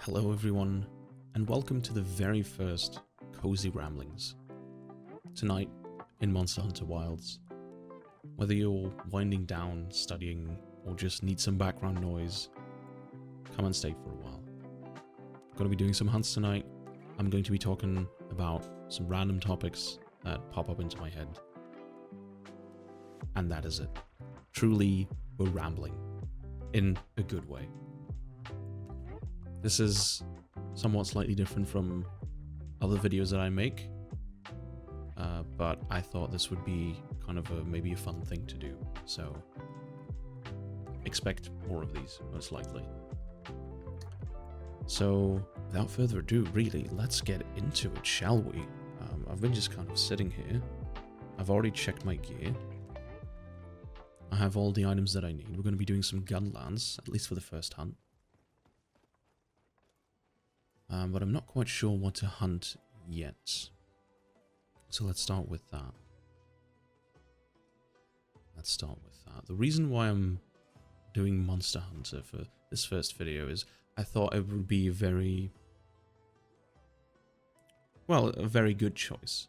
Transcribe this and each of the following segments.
Hello everyone, and welcome to the very first Cozy Ramblings. Tonight, in Monster Hunter Wilds. Whether you're winding down, studying, or just need some background noise, come and stay for a while. I'm going to be doing some hunts tonight. I'm going to be talking about some random topics that pop up into my head. And that is it. Truly, we're rambling. In a good way. This is somewhat slightly different from other videos that I make, but I thought this would be kind of maybe a fun thing to do, so expect more of these, most likely. So, without further ado, really, let's get into it, shall we? I've been just kind of sitting here. I've already checked my gear. I have all the items that I need. We're going to be doing some gunlands, at least for the first hunt. But I'm not quite sure what to hunt yet. So let's start with that. The reason why I'm doing Monster Hunter for this first video is I thought it would be a very good choice.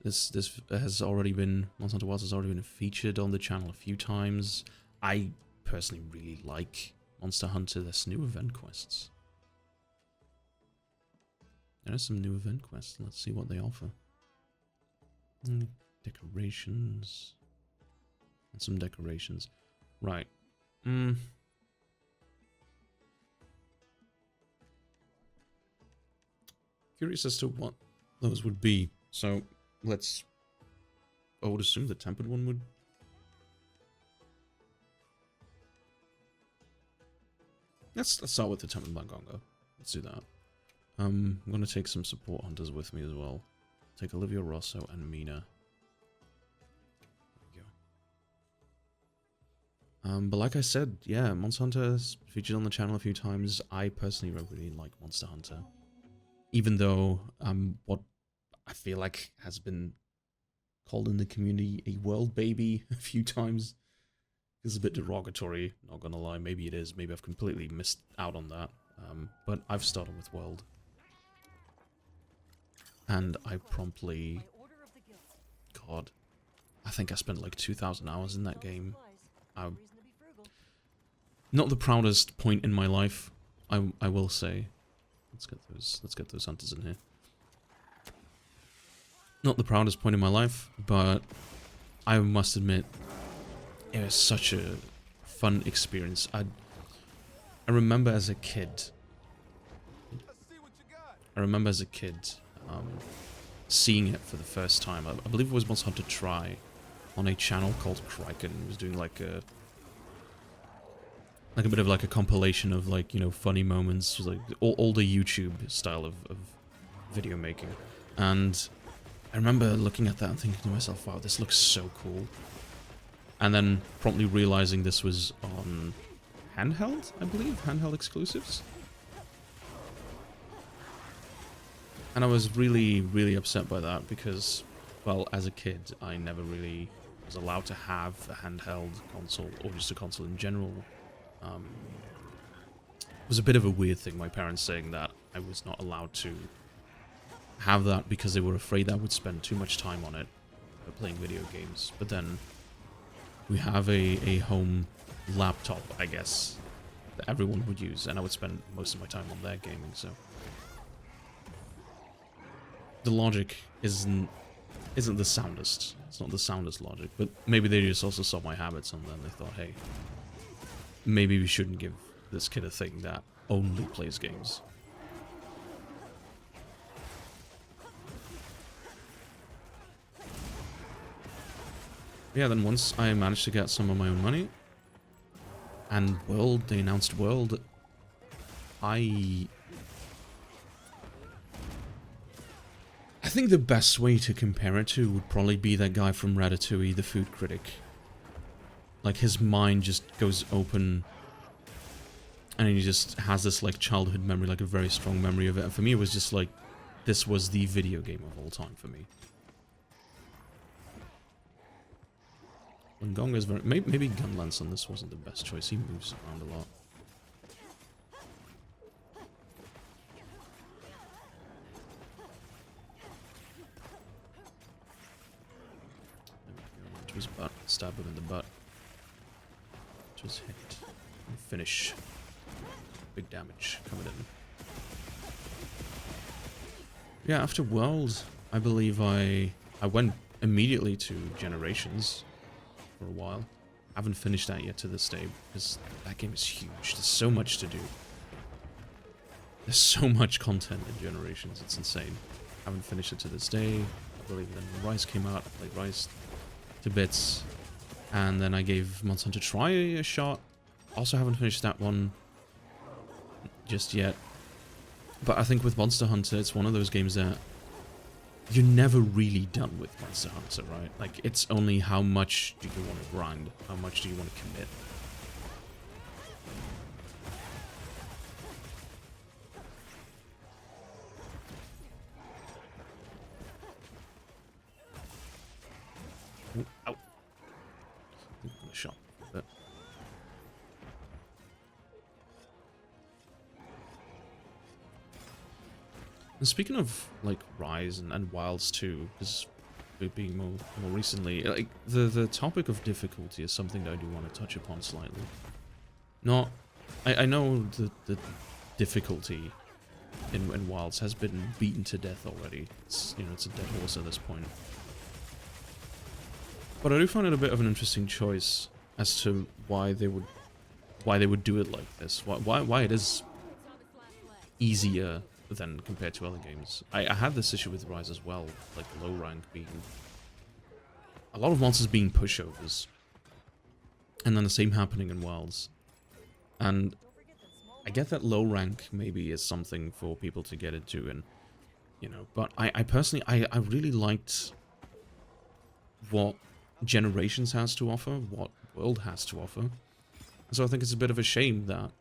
This has already been, Monster Hunter Wilds has already been featured on the channel a few times. I personally really like Monster Hunter, there's new event quests. There are some new event quests. Let's see what they offer. Decorations. And some decorations. Right. Curious as to what those would be. So, I would assume the tempered one would. Let's start with the tempered Bangonga. Let's do that. I'm going to take some support hunters with me as well. Take Olivia Rosso and Mina. There we go. But like I said, yeah, Monster Hunter has featured on the channel a few times. I personally really like Monster Hunter. Even though what I feel like has been called in the community a world baby a few times. It's a bit derogatory, not gonna lie. Maybe it is. Maybe I've completely missed out on that. But I've started with world. And I promptly... God. I think I spent like 2,000 hours in that game. Not the proudest point in my life, I will say. Let's get those hunters in here. Not the proudest point in my life, but I must admit, it was such a fun experience. I remember as a kid. Seeing it for the first time. I believe it was Monster Hunter Try on a channel called Kraken. It was doing like a bit of like a compilation of like, you know, funny moments, like all the YouTube style of video making. And I remember looking at that and thinking to myself, wow, this looks so cool. And then promptly realizing this was on handheld, I believe, handheld exclusives. And I was really, really upset by that because, well, as a kid, I never really was allowed to have a handheld console, or just a console in general. It was a bit of a weird thing, my parents saying that I was not allowed to have that because they were afraid I would spend too much time on it playing video games. But then we have a home laptop, I guess, that everyone would use, and I would spend most of my time on their gaming, so... The logic isn't the soundest. It's not the soundest logic, but maybe they just also saw my habits and then they thought, hey, maybe we shouldn't give this kid a thing that only plays games. Yeah, then once I managed to get some of my own money, and World, they announced World, I think the best way to compare it to would probably be that guy from Ratatouille, the food critic. Like, his mind just goes open, and he just has this, like, childhood memory, like a very strong memory of it. And for me, it was just like, this was the video game of all time for me. And Gonga's very... Maybe Gunlance on this wasn't the best choice. He moves around a lot. to his butt, stab him in the butt, to his head, and finish. Big damage coming in. Yeah, after World, I believe I went immediately to Generations for a while. I haven't finished that yet to this day, because that game is huge. There's so much to do. There's so much content in Generations, it's insane. I haven't finished it to this day. I believe then when Rise came out, I played Rise to bits. And then I gave Monster Hunter Try a shot. Also haven't finished that one just yet. But I think with Monster Hunter, it's one of those games that you're never really done with Monster Hunter, right? Like, it's only how much do you want to grind? How much do you want to commit? Ooh, ow. I think I'm gonna shot a bit. And speaking of, like, Rise and Wilds too, because being more recently, like, the topic of difficulty is something that I do want to touch upon slightly. Not... I know the difficulty in Wilds has been beaten to death already. It's, you know, it's a dead horse at this point. But I do find it a bit of an interesting choice as to why they would do it like this. Why it is easier than compared to other games. I had this issue with Rise as well, like low rank being... a lot of monsters being pushovers. And then the same happening in Wilds. And I get that low rank maybe is something for people to get into and, you know, but I personally, I really liked what Generations has to offer, what World has to offer. So I think it's a bit of a shame that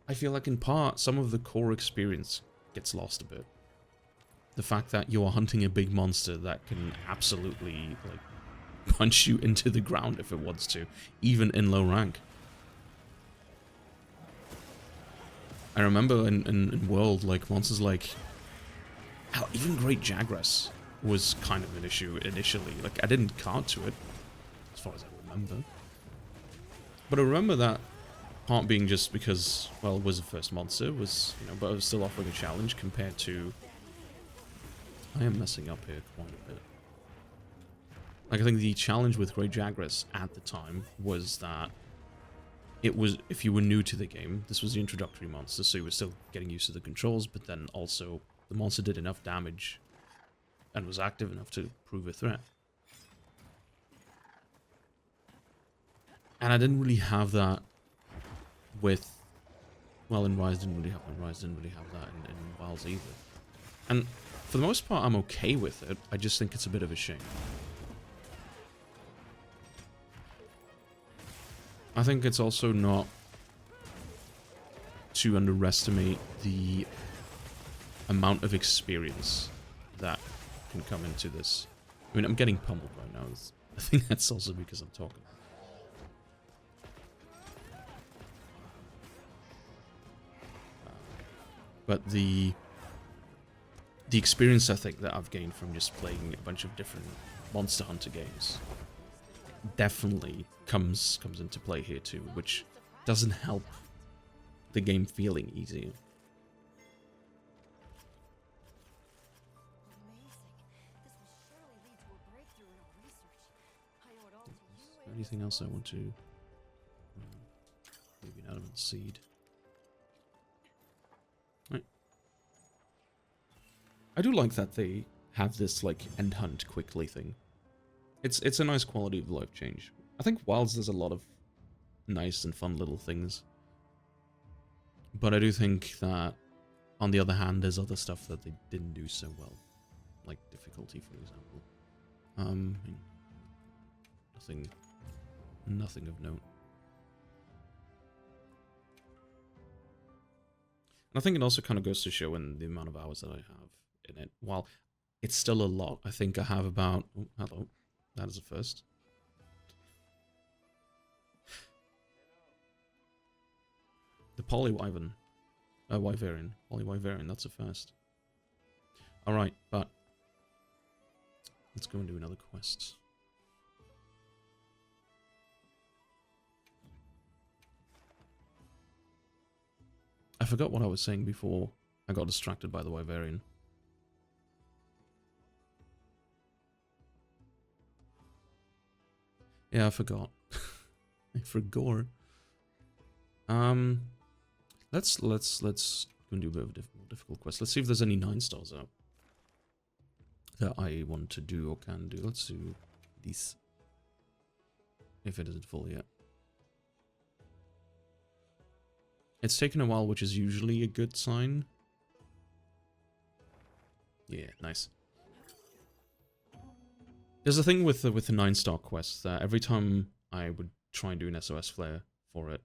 I feel like in part, some of the core experience gets lost a bit. The fact that you are hunting a big monster that can absolutely, like, punch you into the ground if it wants to, even in low rank. I remember in World, like, monsters like... hell, even Great Jagras was kind of an issue initially. Like, I didn't card to it, as far as I remember. But I remember that part being just because, well, it was the first monster, was, you know, but it was still offering a challenge compared to... I am messing up here quite a bit. Like, I think the challenge with Great Jagras at the time was that it was, if you were new to the game, this was the introductory monster, so you were still getting used to the controls, but then also the monster did enough damage and was active enough to prove a threat. And I didn't really have that with... well, in Rise didn't really have that in Wilds either. And for the most part, I'm okay with it. I just think it's a bit of a shame. I think it's also not to underestimate the amount of experience that can come into this. I mean, I'm getting pummeled right now. I think that's also because I'm talking. But the experience I think that I've gained from just playing a bunch of different Monster Hunter games definitely comes into play here too, which doesn't help the game feeling easier. Is there anything else I want to... maybe an element seed. Right. I do like that they have this, like, end hunt quickly thing. It's a nice quality of life change. I think Wilds does a lot of nice and fun little things. But I do think that, on the other hand, there's other stuff that they didn't do so well. Like difficulty, for example. Nothing of note. And I think it also kind of goes to show in the amount of hours that I have in it. While it's still a lot, I think I have about... oh, hello. That is a first. The Polywyvern. Wyverian. Polywyverian, that's a first. Alright, but... let's go and do another quest. I forgot what I was saying before I got distracted by the Wyverian. Yeah, I forgot. I forgot. Let's go and do a bit of a more difficult quest. Let's see if there's any 9 stars out that I want to do or can do. Let's do this. If it isn't full yet. It's taken a while, which is usually a good sign. Yeah, nice. There's a thing with the 9-star quests that every time I would try and do an SOS flare for it,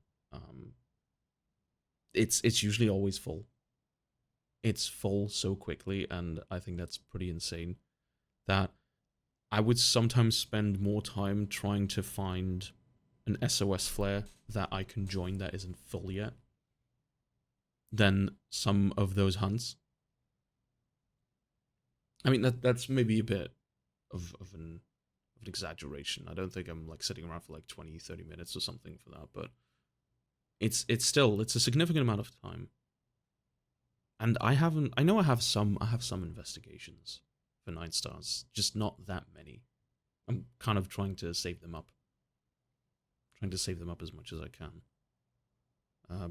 it's usually always full. It's full so quickly, and I think that's pretty insane. That I would sometimes spend more time trying to find an SOS flare that I can join that isn't full yet than some of those hunts. I mean, that's maybe a bit of an exaggeration. I don't think I'm like sitting around for like 20-30 minutes or something for that, but it's still a significant amount of time. And I know I have some investigations for 9 stars, just not that many. I'm kind of trying to save them up. Trying to save them up as much as I can.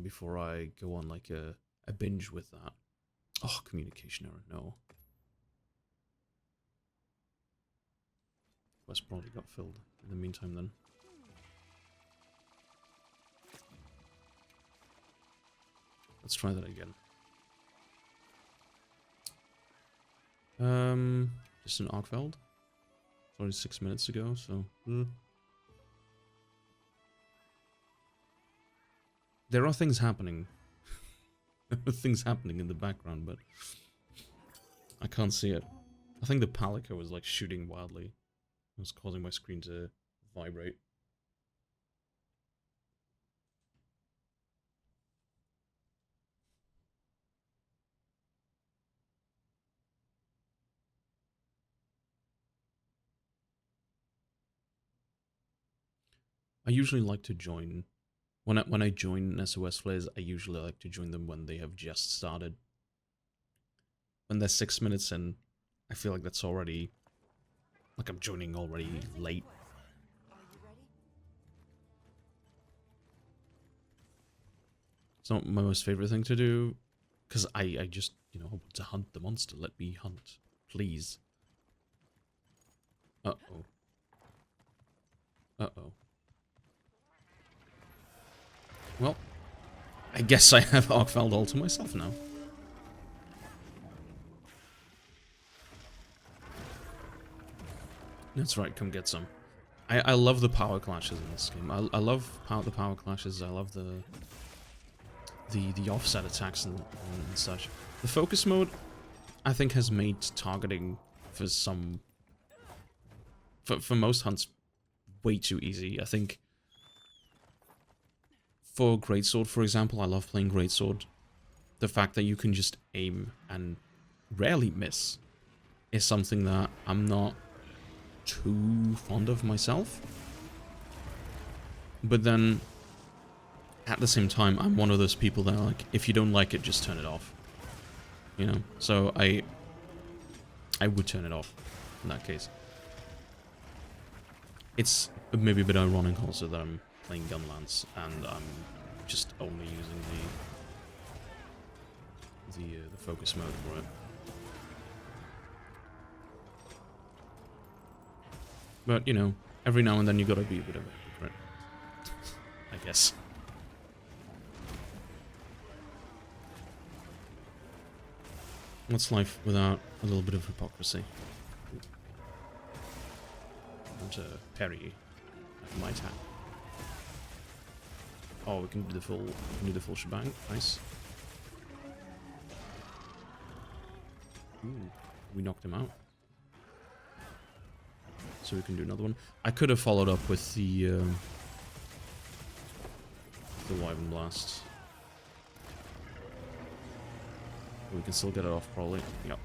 Before I go on like a binge with that. Oh, communication error, no. Quest probably got filled in the meantime then. Let's try that again. Just an Arkfeld. It's only 6 minutes ago, so... There are things happening. There are things happening in the background, but... I can't see it. I think the Palico was like shooting wildly. It was causing my screen to vibrate. I usually like to join... When I join SOS flares, I usually like to join them when they have just started. When they're 6 minutes in, I feel like that's already... Like I'm joining already late. It's not my most favorite thing to do, because I just, you know, want to hunt the monster. Let me hunt, please. Uh-oh. Uh-oh. Well, I guess I have Arkfeld all to myself now. That's right, come get some. I love the power clashes in this game. I love the power clashes. I love the offset attacks and such. The focus mode, I think, has made targeting for some... For most hunts way too easy. I think... For Greatsword, for example, I love playing Greatsword. The fact that you can just aim and rarely miss is something that I'm not too fond of myself. But then, at the same time, I'm one of those people that, like, if you don't like it, just turn it off. You know? So I would turn it off in that case. It's maybe a bit ironic also that I'm playing Gunlance and I'm just only using the focus mode for it. But, you know, every now and then you gotta be a bit of a hypocrite. I guess. What's life without a little bit of hypocrisy? And parry my attack. Oh, we can do the full shebang. Nice. Ooh, we knocked him out. So we can do another one. I could have followed up with the Wyvern Blast. We can still get it off, probably. Yep.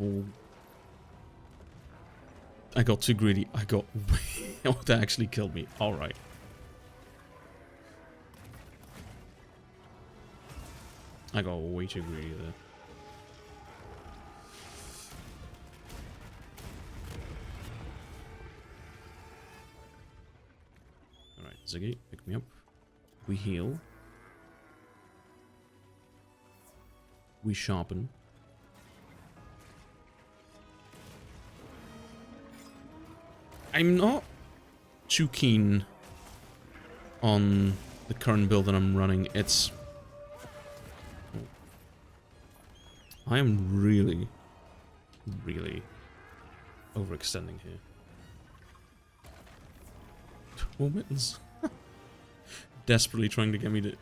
Oh. I got too greedy. I got Oh, that actually killed me. Alright. I got way too greedy there. Alright, Ziggy, pick me up. We heal. We sharpen. I'm not too keen on the current build that I'm running. It's... I am really, really overextending here. 12 mittens. Desperately trying to get me to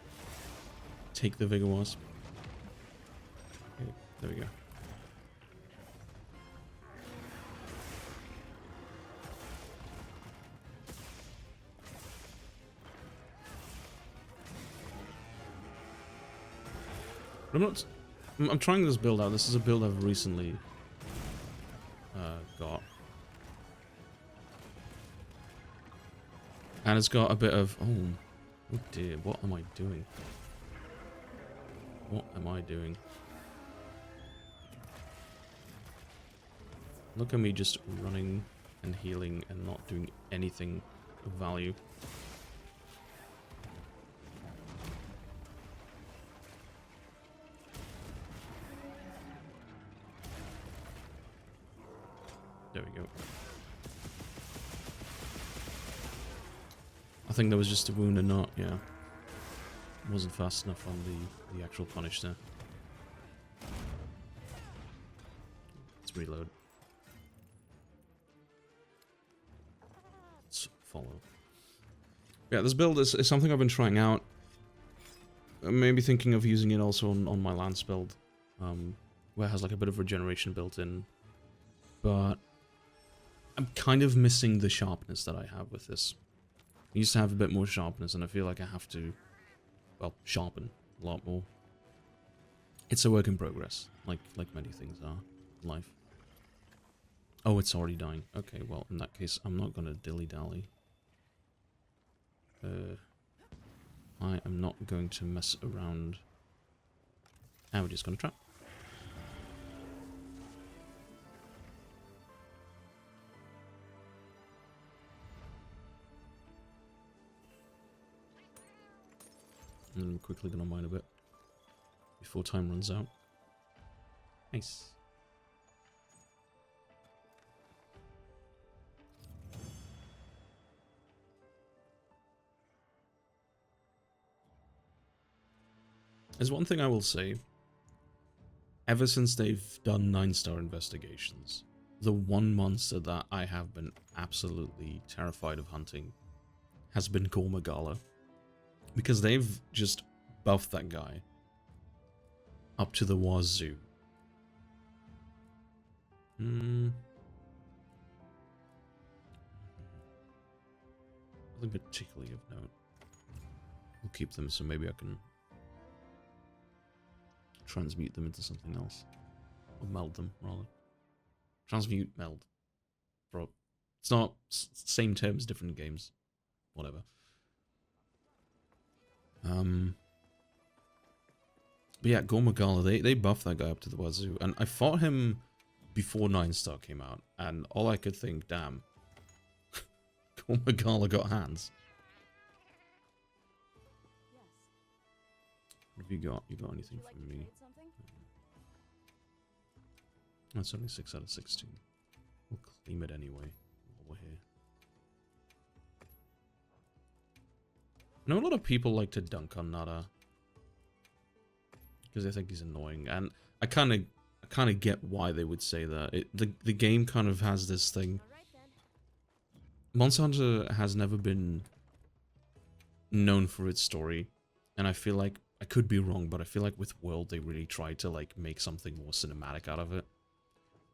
take the Vigor Wasp. Okay, there we go. But I'm trying this build out. This is a build I've recently got. And it's got a bit of... Oh dear, what am I doing? What am I doing? Look at me just running and healing and not doing anything of value. There we go. I think there was just a wound and not, yeah. Wasn't fast enough on the actual punish there. Let's reload. Let's follow. Yeah, this build is something I've been trying out. Maybe thinking of using it also on my Lance build. Where it has like a bit of regeneration built in. But I'm kind of missing the sharpness that I have with this. I used to have a bit more sharpness, and I feel like I have to, well, sharpen a lot more. It's a work in progress, like many things are in life. Oh, it's already dying. Okay, well, in that case, I'm not gonna dilly-dally. I am not going to mess around. And we're just gonna trap. And I'm quickly gonna mine a bit before time runs out. Nice. There's one thing I will say. Ever since they've done 9-star investigations, the one monster that I have been absolutely terrified of hunting has been Gormagala. Because they've just buffed that guy up to the wazoo. Nothing particularly of note. We'll keep them so maybe I can transmute them into something else. Or meld them, rather. Transmute, meld. Bro. It's not same terms, different games. Whatever. But yeah, Gormagala, they buffed that guy up to the wazoo. And I fought him before 9-star came out. And all I could think, damn. Gormagala got hands. What have you got? You got anything from me? That's only 6 out of 16. We'll claim it anyway while we're here. I know a lot of people like to dunk on Nada because they think he's annoying, and I kind of get why they would say that. The game kind of has this thing. Monster Hunter has never been known for its story, and I feel like, I could be wrong, but I feel like with World they really tried to like make something more cinematic out of it.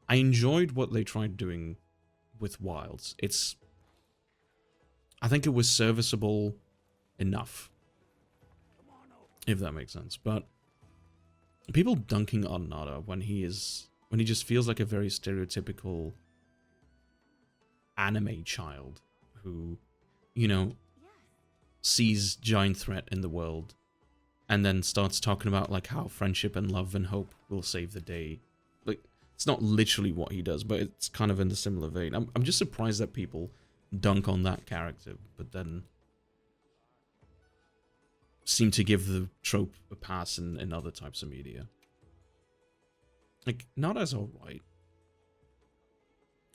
I enjoyed what they tried doing with Wilds. I think it was serviceable enough, if that makes sense. But people dunking on Nada when he just feels like a very stereotypical anime child who, you know, sees giant threat in the world and then starts talking about like how friendship and love and hope will save the day. Like, it's not literally what he does, but it's kind of in the similar vein. I'm just surprised that people dunk on that character, but then seem to give the trope a pass in other types of media. Like, not as alright.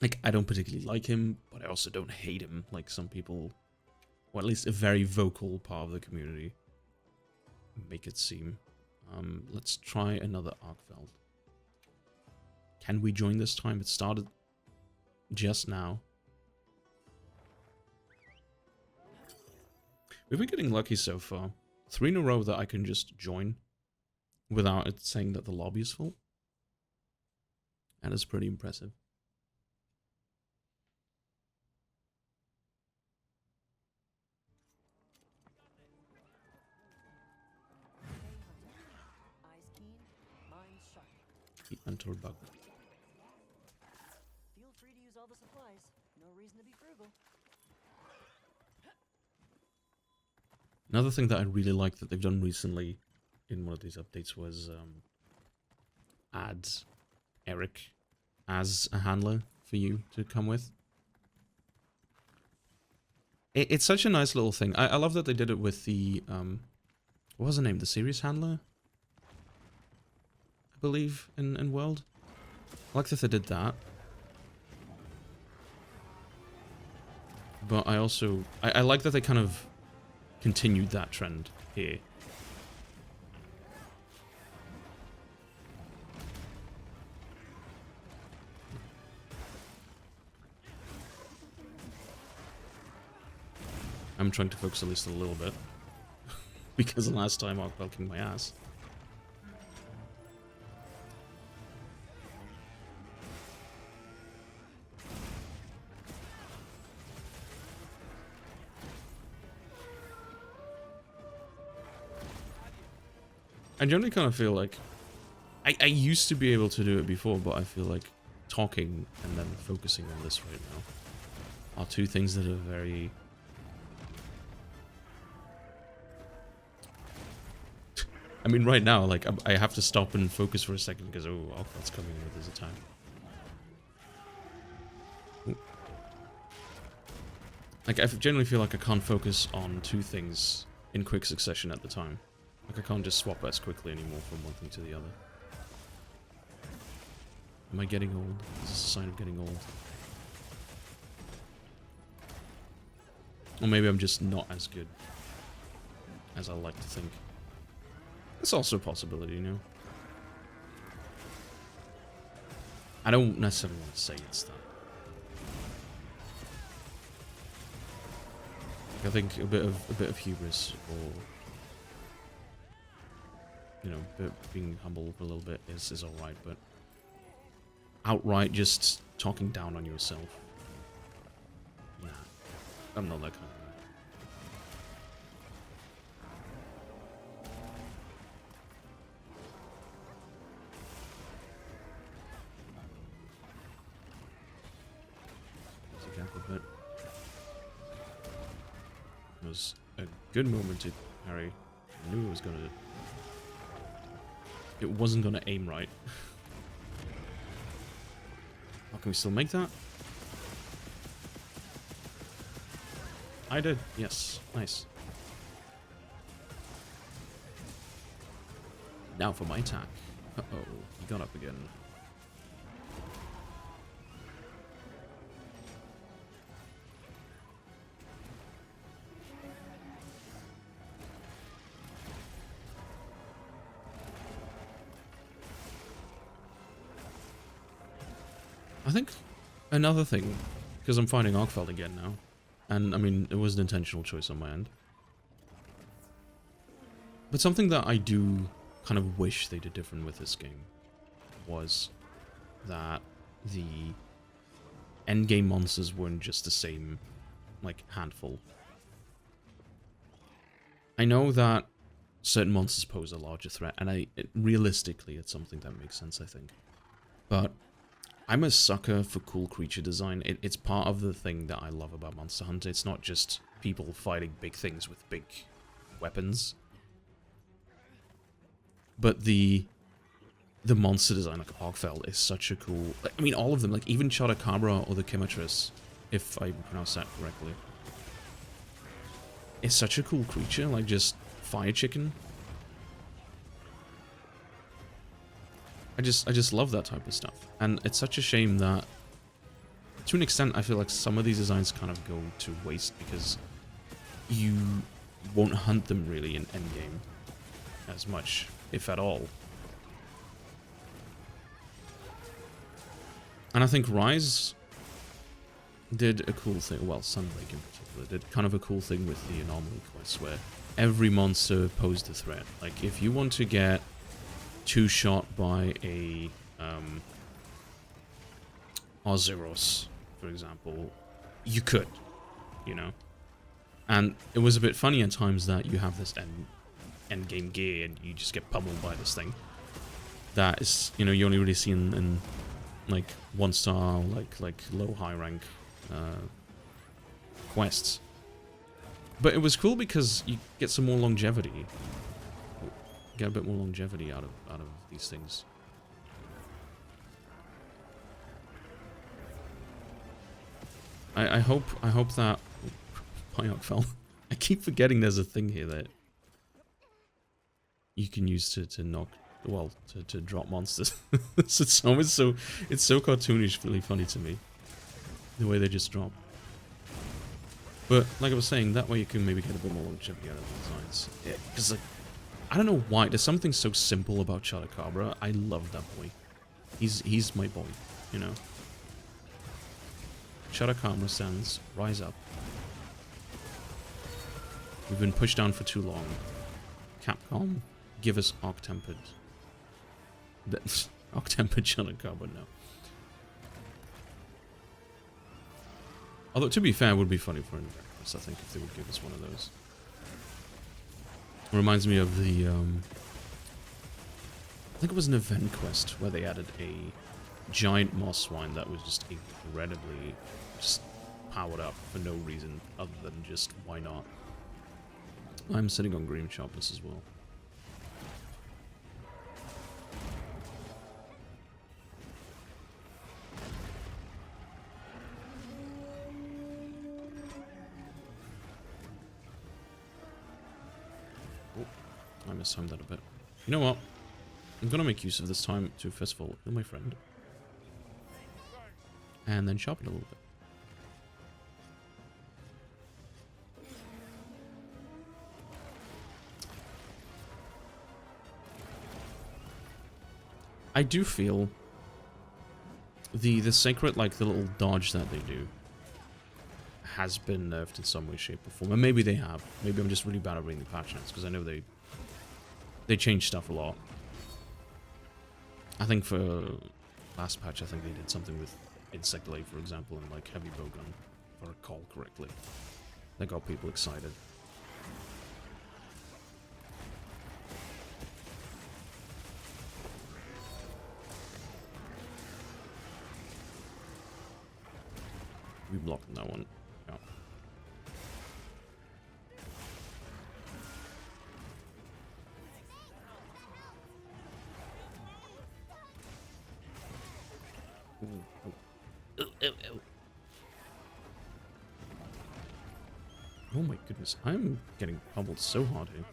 Like, I don't particularly like him, but I also don't hate him like some people, or at least a very vocal part of the community, make it seem. Let's try another Arkfeld. Can we join this time? It started just now. We've been getting lucky so far. 3 in a row that I can just join without it saying that the lobby is full. That is pretty impressive. Mentor bug. Feel free to use all the supplies. No reason to be frugal. Another thing that I really like that they've done recently in one of these updates was add Eric as a handler for you to come with. It's such a nice little thing. I love that they did it with the what was the name? The serious handler? Believe in World. I like that they did that. But I also I like that they kind of continued that trend here. I'm trying to focus at least a little bit. Because the last time I was bulking my ass. I generally kind of feel like I used to be able to do it before, but I feel like talking and then focusing on this right now are two things that are very... I mean, right now, like, I have to stop and focus for a second because, oh, Alpha's coming with his attack. Ooh. Like, I generally feel like I can't focus on two things in quick succession at the time. Like, I can't just swap as quickly anymore from one thing to the other. Am I getting old? Is this a sign of getting old? Or maybe I'm just not as good as I like to think. That's also a possibility, you know? I don't necessarily want to say it's that. I think a bit of hubris, or you know, being humble a little bit is alright, but outright just talking down on yourself, nah, I'm not that kind of guy. A bit. It was a good moment to parry. I knew it was gonna... It wasn't gonna aim right. Oh, can we still make that? I did, yes. Nice. Now for my attack. Uh-oh, he got up again. I think another thing, because I'm fighting Arkfeld again now, and I mean, it was an intentional choice on my end, but something that I do kind of wish they did different with this game was that the endgame monsters weren't just the same, like, handful. I know that certain monsters pose a larger threat, and realistically, it's something that makes sense, I think. But I'm a sucker for cool creature design. It's part of the thing that I love about Monster Hunter. It's not just people fighting big things with big weapons. But the monster design, like Arkfell, is such a cool... I mean, all of them, like even Chotacabra or the Chimatris, if I pronounce that correctly. It's such a cool creature, like just fire chicken. I just love that type of stuff. And it's such a shame that, to an extent, I feel like some of these designs kind of go to waste because you won't hunt them really in endgame as much, if at all. And I think Rise did a cool thing, well, Sunbreak in particular, did kind of a cool thing with the anomaly quests where every monster posed a threat. Like, if you want to get two-shot by a Ozeros, for example, you could, you know? And it was a bit funny at times that you have this endgame gear and you just get pummeled by this thing. That is, you know, you only really see in like 1-star, like low high rank quests. But it was cool because you get some more longevity. Get a bit more longevity out of these things. I hope that Arkfell. I keep forgetting there's a thing here that you can use to knock, well, to drop monsters. It's so cartoonish, really funny to me, the way they just drop. But like I was saying, that way you can maybe get a bit more longevity out of the designs. Yeah, because like, I don't know why, there's something so simple about Chotacabra. I love that boy. He's my boy, you know. Chotacabra stands, rise up. We've been pushed down for too long. Capcom, give us Arc-Tempered. Arc-Tempered Chotacabra, no. Although, to be fair, it would be funny for Invictus, I think, if they would give us one of those. It reminds me of the, I think it was an event quest where they added a giant moss swine that was just incredibly just powered up for no reason other than just why not. I'm sitting on green sharpness as well. I mistimed that a bit. You know what? I'm gonna make use of this time to first of all heal my friend. And then sharpen a little bit. I do feel the sacred, like the little dodge that they do has been nerfed in some way, shape, or form. And maybe they have. Maybe I'm just really bad at reading the patch notes because I know they changed stuff a lot. I think for last patch, I think they did something with Insect Lay, for example, and like Heavy Bowgun, if I recall correctly. That got people excited. We blocked that one. Yeah. Oh my goodness, I'm getting pummeled so hard here.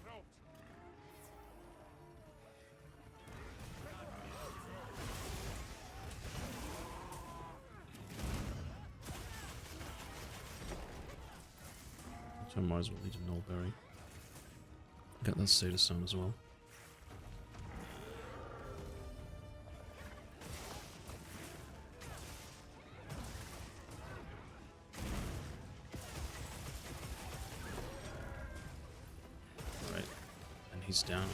So I might as well need a Nullberry. Get that status stone as well. Alright. And he's down.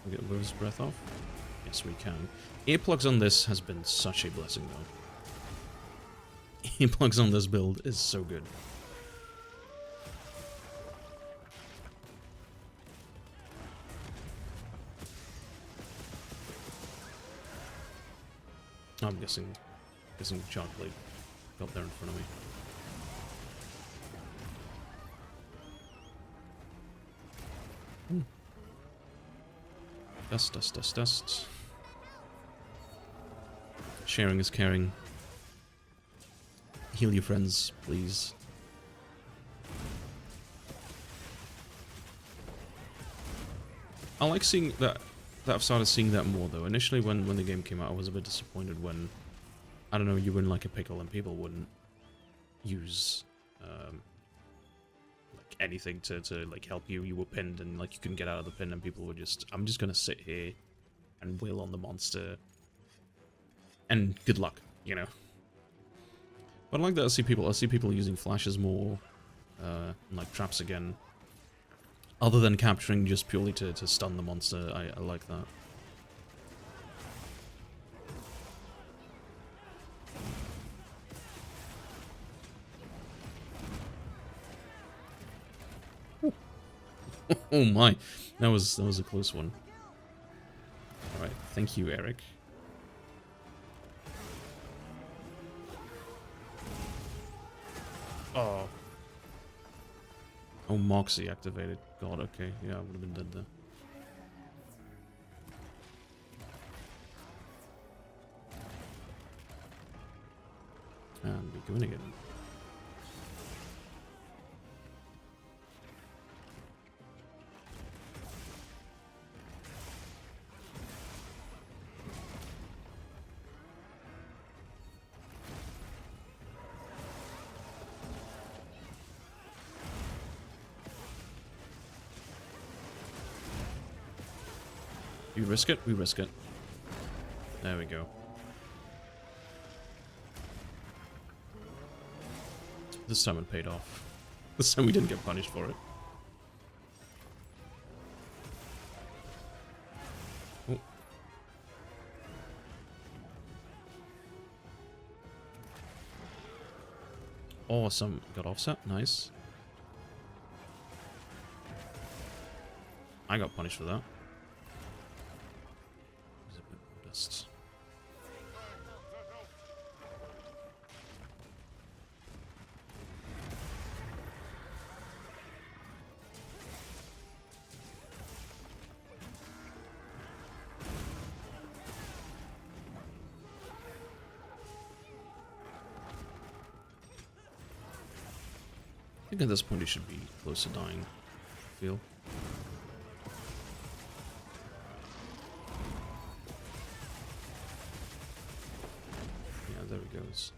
We get Will's breath off? Yes, we can. Earplugs on this has been such a blessing, though. Earplugs on this build is so good. I'm guessing Shark Blade got there in front of me. Dust, dust, dust, dust. Sharing is caring. Heal your friends, please. I like seeing that I've started seeing that more though. Initially when the game came out I was a bit disappointed when, I don't know, you were in like a pickle and people wouldn't use like anything to like help you. You were pinned and like you couldn't get out of the pin and people were just, I'm just gonna sit here and wail on the monster and good luck, you know. But I like that I see people using flashes more, and like traps again. Other than capturing just purely to stun the monster, I like that. Oh my, that was a close one. All right, thank you, Eric. Oh. Oh, Moxie activated. God, okay. Yeah, I would have been dead there. And we're going again. We risk it? We risk it. There we go. This time it paid off. This time we didn't get punished for it. Oh. Awesome. Got offset. Nice. I got punished for that. There's a bit more dust. I think at this point he should be close to dying, I feel. Yeah, there he goes.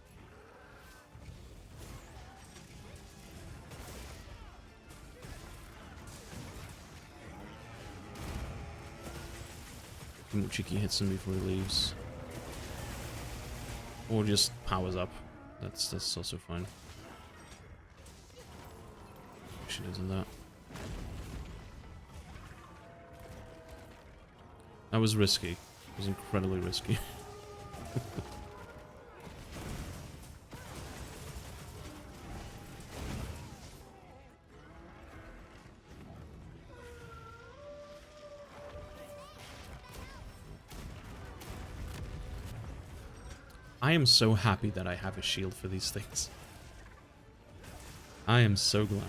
Kimuchiki hits him before he leaves. Or just powers up. That's also fine. She doesn't that. That was risky. It was incredibly risky. I am so happy that I have a shield for these things. I am so glad.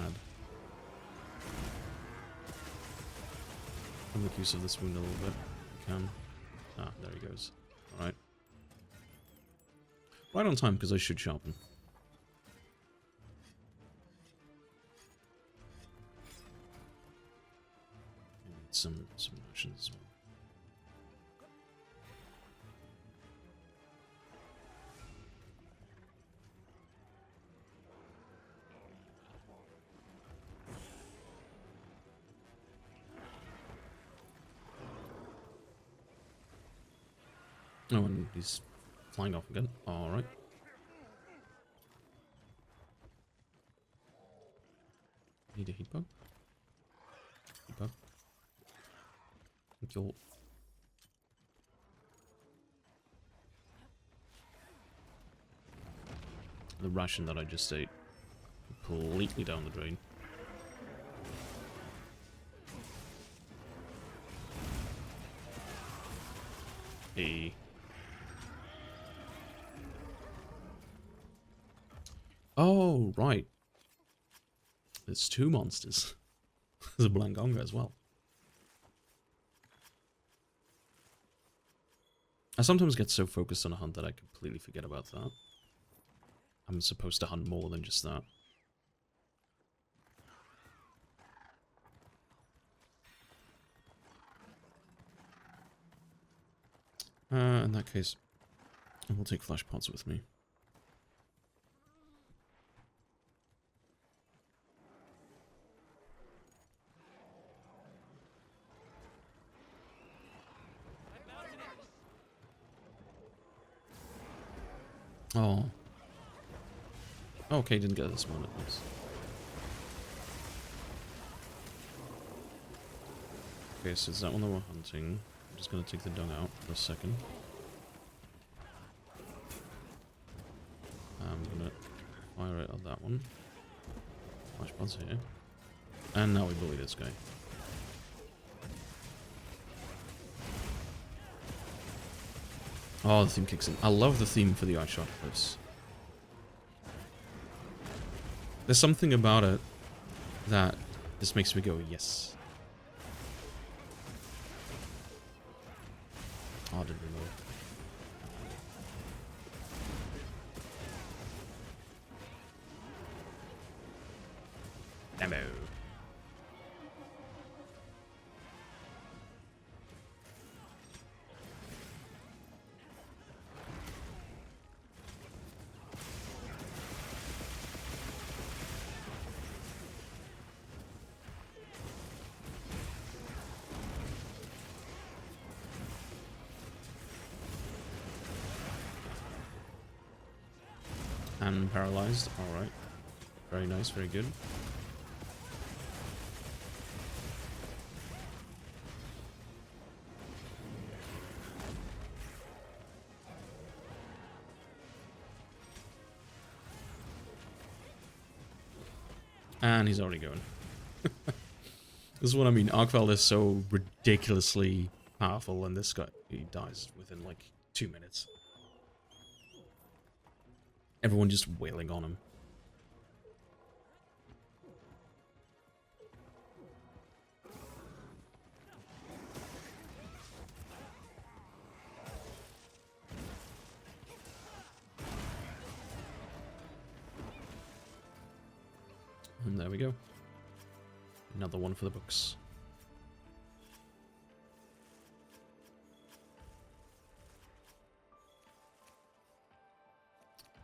I'll make use of this wound a little bit. If I can. Ah, there he goes. Alright. Right on time, because I should sharpen. I need some motions as well. Oh, and he's flying off again. Alright. Need a heat bug? Heat bug. Thank you. The ration that I just ate completely down the drain. Hey. Oh, right. There's two monsters. There's a Blangonga as well. I sometimes get so focused on a hunt that I completely forget about that. I'm supposed to hunt more than just that. In that case, I will take flash pots with me. Oh. Okay, didn't get this one at least. Okay, so it's that one that we're hunting. I'm just gonna take the dung out for a second. I'm gonna fire it on that one. Flash pods here. And now we bully this guy. Oh, the theme kicks in. I love the theme for the ice shot cliffs. There's something about it that just makes me go, yes. Oh, I didn't reload. Demo. And paralyzed. Alright. Very nice, very good. And he's already going. This is what I mean. Arkveld is so ridiculously powerful, and this guy, he dies within like 2 minutes. Everyone just wailing on him. And there we go. Another one for the books.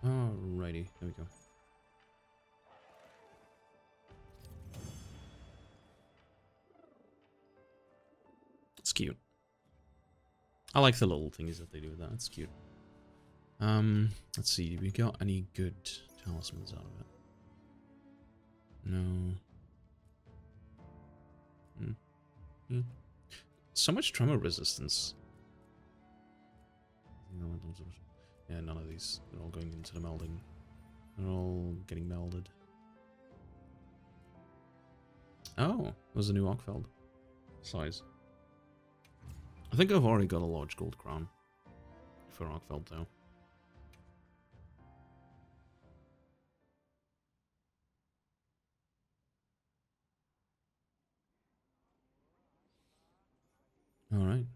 Alrighty, there we go. It's cute. I like the little things that they do with that. It's cute. Let's see. Did we got any good talismans out of it? No. So much tremor resistance. Yeah, none of these. They're all going into the melding. They're all getting melded. Oh, there's a new Arkveld size. I think I've already got a large gold crown for Arkveld though. Alright.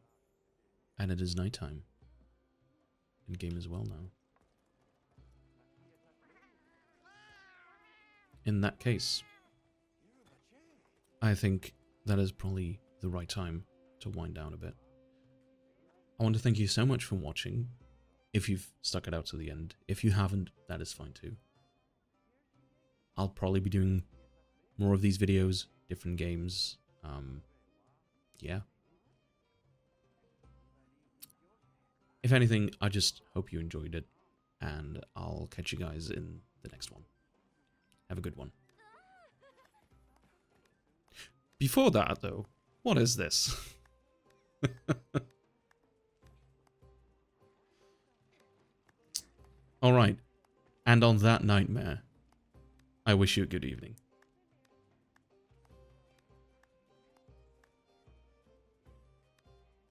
And it is nighttime. In game as well now. In that case, I think that is probably the right time to wind down a bit. I want to thank you so much for watching, if you've stuck it out to the end. If you haven't, that is fine too. I'll probably be doing more of these videos, different games. Yeah. If anything, I just hope you enjoyed it, and I'll catch you guys in the next one. Have a good one. Before that, though, what is this? Alright, and on that nightmare, I wish you a good evening.